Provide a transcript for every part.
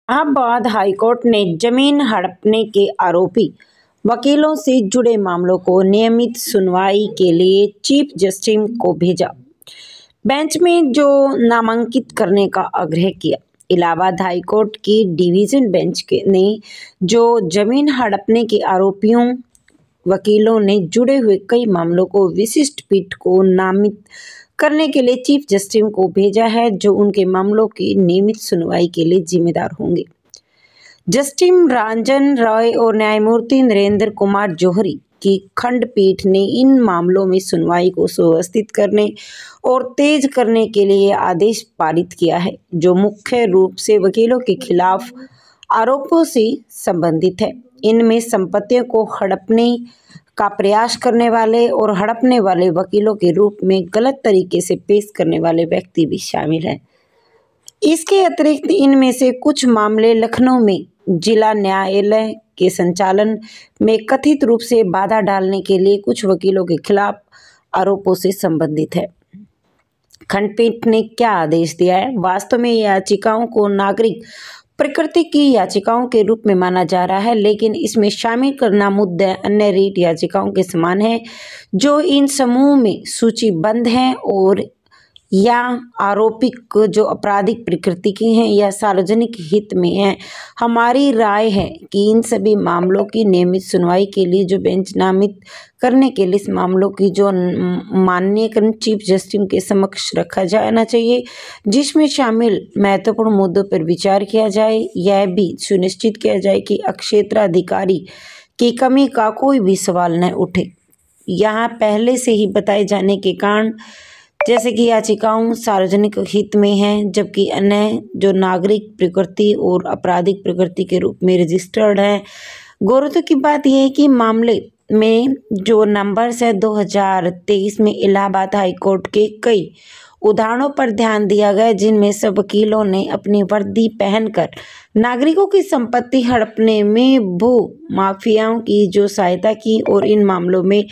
Allahabad high court ने जमीन हड़पने के आरोपी वकीलों से जुड़े मामलों को नियमित सुनवाई के लिए चीफ जस्टिस को भेजा। बेंच में जो नामांकित करने का आग्रह किया। इलाहाबाद हाईकोर्ट की डिवीजन बेंच ने जो जमीन हड़पने के आरोपियों वकीलों ने जुड़े हुए कई मामलों को विशिष्ट पीठ को नामित करने के लिए चीफ जस्टिस को भेजा है, जो उनके मामलों की नियमित सुनवाई के लिए जिम्मेदार होंगे। जस्टिस रंजन रॉय और न्यायमूर्ति नरेंद्र कुमार जौहरी की खंडपीठ ने इन मामलों में सुनवाई को सुव्यवस्थित करने और तेज करने के लिए आदेश पारित किया है, जो मुख्य रूप से वकीलों के खिलाफ आरोपों से संबंधित है। इनमें संपत्तियों को हड़पने का प्रयास करने वाले और हड़पने वाले वकीलों के रूप में गलत तरीके से पेश करने वाले व्यक्ति भी शामिल हैं। इसके अतिरिक्त इनमें से कुछ मामले लखनऊ में जिला न्यायालय के संचालन में कथित रूप से बाधा डालने के लिए कुछ वकीलों के खिलाफ आरोपों से संबंधित है। खंडपीठ ने क्या आदेश दिया है? वास्तव में याचिकाओं को नागरिक प्रकृति की याचिकाओं के रूप में माना जा रहा है, लेकिन इसमें शामिल करना मुद्दे अन्य रीट याचिकाओं के समान है, जो इन समूह में सूचीबद्ध हैं और या आरोपिक जो आपराधिक प्रकृति की हैं या सार्वजनिक हित में हैं। हमारी राय है कि इन सभी मामलों की नियमित सुनवाई के लिए जो बेंच नामित करने के लिए इस मामलों की जो माननीय चीफ जस्टिस के समक्ष रखा जाना चाहिए, जिसमें शामिल महत्वपूर्ण मुद्दों पर विचार किया जाए। यह भी सुनिश्चित किया जाए कि क्षेत्राधिकारी की कमी का कोई भी सवाल न उठे। यहाँ पहले से ही बताए जाने के कारण जैसे कि याचिकाओं सार्वजनिक हित में हैं, जबकि अन्य जो नागरिक प्रकृति और आपराधिक प्रकृति के रूप में रजिस्टर्ड हैं। गौरतलब की बात यह है कि मामले में जो नंबर्स है 2023 में इलाहाबाद हाईकोर्ट के कई उदाहरणों पर ध्यान दिया गया, जिनमें सब वकीलों ने अपनी वर्दी पहनकर नागरिकों की संपत्ति हड़पने में भू माफियाओं की जो सहायता की, और इन मामलों में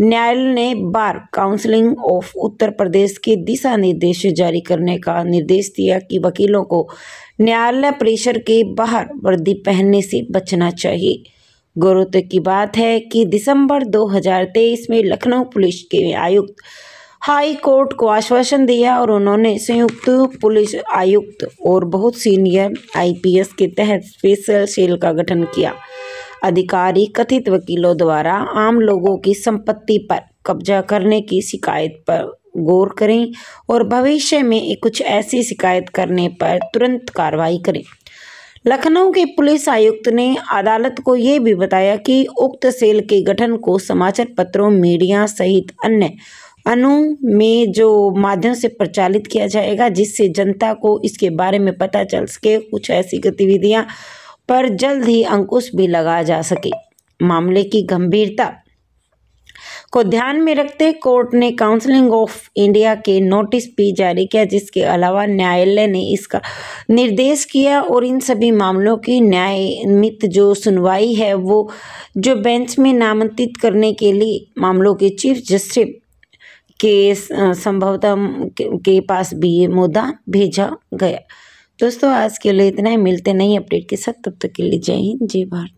न्यायालय ने bar council of Uttar Pradesh के दिशा निर्देश जारी करने का निर्देश दिया कि वकीलों को न्यायालय परिसर के बाहर वर्दी पहनने से बचना चाहिए। गौरतलब की बात है कि दिसंबर 2023 में लखनऊ पुलिस के आयुक्त हाई कोर्ट को आश्वासन दिया और उन्होंने संयुक्त पुलिस आयुक्त और बहुत सीनियर आईपीएस के तहत स्पेशल सेल का गठन किया। अधिकारी कथित वकीलों द्वारा आम लोगों की संपत्ति पर कब्जा करने की शिकायत पर गौर करें और भविष्य में कुछ ऐसी शिकायत करने पर तुरंत कार्रवाई करें। लखनऊ के पुलिस आयुक्त ने अदालत को यह भी बताया कि उक्त सेल के गठन को समाचार पत्रों, मीडिया सहित अन्य में जो माध्यम से प्रचारित किया जाएगा, जिससे जनता को इसके बारे में पता चल सके, कुछ ऐसी गतिविधियां पर जल्द ही अंकुश भी लगा जा सके। मामले की गंभीरता को ध्यान में रखते कोर्ट ने काउंसिल ऑफ इंडिया के नोटिस भी जारी किया, जिसके अलावा न्यायालय ने इसका निर्देश किया और इन सभी मामलों की न्यायिक जो सुनवाई है वो जो बेंच में नामांकित करने के लिए मामलों के चीफ जस्टिस के संभवतः के पास भी ये मुद्दा भेजा गया। दोस्तों, आज के लिए इतना ही। मिलते नई अपडेट के साथ, तब तक के लिए जय हिंद, जय भारत।